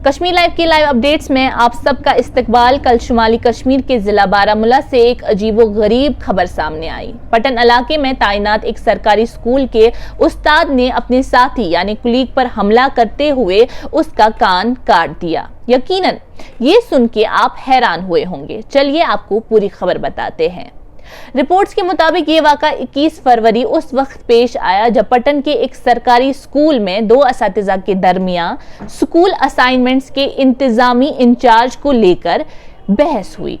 Kashmir live کی live updates میں آپ سب کا استقبال۔ کل شمالی کشمیر کے ضلع بارہمولہ سے ایک عجیب و غریب خبر سامنے آئی۔ پٹن علاقے میں تعینات ایک سرکاری اسکول کے استاد نے اپنے ساتھی یعنی کلیگ پر حملہ کرتے ہوئے اس کا کان کاٹ دیا۔ یقیناً یہ سن کے آپ حیران ہوئے ہوں گے۔ چلیے آپ کو پوری خبر بتاتے ہیں۔ رپورٹس کے مطابق یہ واقعہ 21 فروری اس وقت پیش آیا جب پٹن کے ایک سرکاری اسکول میں دو اساتذہ کے درمیان اسکول اسائنمنٹس کے انتظامی انچارج کو لے کر بحث ہوئی۔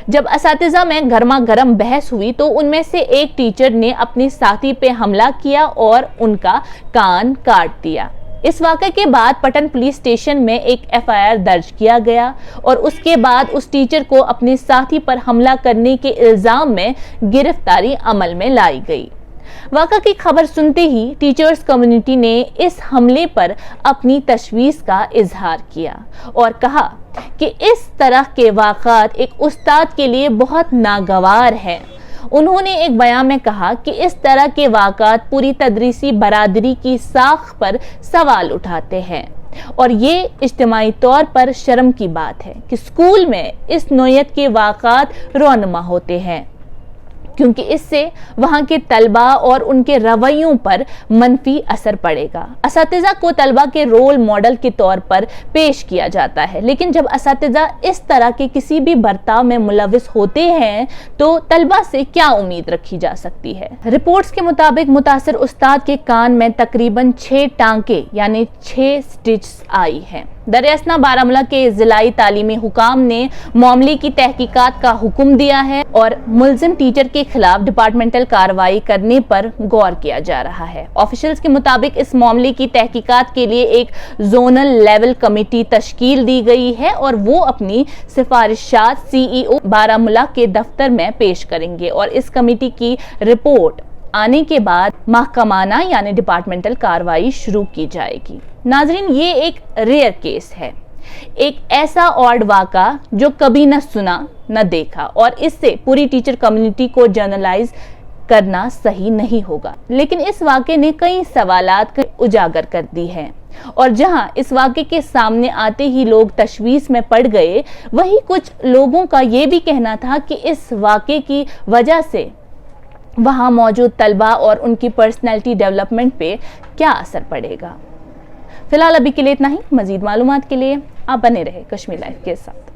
جب اساتذہ میں گرما گرم بحث ہوئی تو ان میں سے ایک ٹیچر نے اپنے ساتھی پہ حملہ کیا اور ان کا کان کاٹ دیا۔ اس واقعے کے بعد پٹن پولیس اسٹیشن میں ایک FIR درج کیا گیا اور اس کے بعد اس ٹیچر کو اپنے ساتھی پر حملہ کرنے کے الزام میں گرفتاری عمل میں لائی گئی۔ واقعہ کی خبر سنتے ہی ٹیچرز کمیونٹی نے اس حملے پر اپنی تشویش کا اظہار کیا اور کہا کہ اس طرح کے واقعات ایک استاد کے لیے بہت ناگوار ہیں۔ انہوں نے ایک بیان میں کہا کہ اس طرح کے واقعات پوری تدریسی برادری کی ساکھ پر سوال اٹھاتے ہیں اور یہ اجتماعی طور پر شرم کی بات ہے کہ اسکول میں اس نوعیت کے واقعات رونما ہوتے ہیں، کیونکہ اس سے وہاں کے طلبہ اور ان کے رویوں پر منفی اثر پڑے گا۔ اساتذہ کو طلبہ کے رول ماڈل کے طور پر پیش کیا جاتا ہے، لیکن جب اساتذہ اس طرح کے کسی بھی برتاؤ میں ملوث ہوتے ہیں تو طلبہ سے کیا امید رکھی جا سکتی ہے؟ رپورٹس کے مطابق متاثر استاد کے کان میں تقریباً 6 ٹانکے یعنی 6 سٹچز آئی ہیں۔ دراصل بارہمولہ کے ضلعی تعلیمی حکام نے معاملے کی تحقیقات کا حکم دیا ہے اور ملزم ٹیچر کے خلاف ڈپارٹمنٹل کارروائی کرنے پر غور کیا جا رہا ہے۔ آفیشلز کے مطابق اس معاملے کی تحقیقات کے لیے ایک زونل لیول کمیٹی تشکیل دی گئی ہے اور وہ اپنی سفارشات CEO بارہمولہ کے دفتر میں پیش کریں گے اور اس کمیٹی کی رپورٹ آنے کے بعد محکمانہ یعنی ڈپارٹمنٹل کارروائی شروع کی جائے گی۔ ناظرین، یہ ایک ریئر کیس ہے، ایک ایسا آڈ واقعہ جو کبھی نہ سنا نہ دیکھا، اور اس سے پوری ٹیچر کمیونٹی کو جنرلائز کرنا صحیح نہیں ہوگا، لیکن اس واقعے نے کئی سوالات اجاگر کر دی ہیں اور جہاں اس واقعے کے سامنے آتے ہی لوگ تشویش میں پڑ گئے، وہی کچھ لوگوں کا یہ بھی کہنا تھا کہ اس واقعے کی وجہ سے وہاں موجود طلبہ اور ان کی پرسنالٹی ڈیولپمنٹ پہ کیا اثر پڑے گا۔ فی الحال ابھی کے لیے اتنا ہی۔ مزید معلومات کے لیے آپ بنے رہے کشمیر لائیو کے ساتھ۔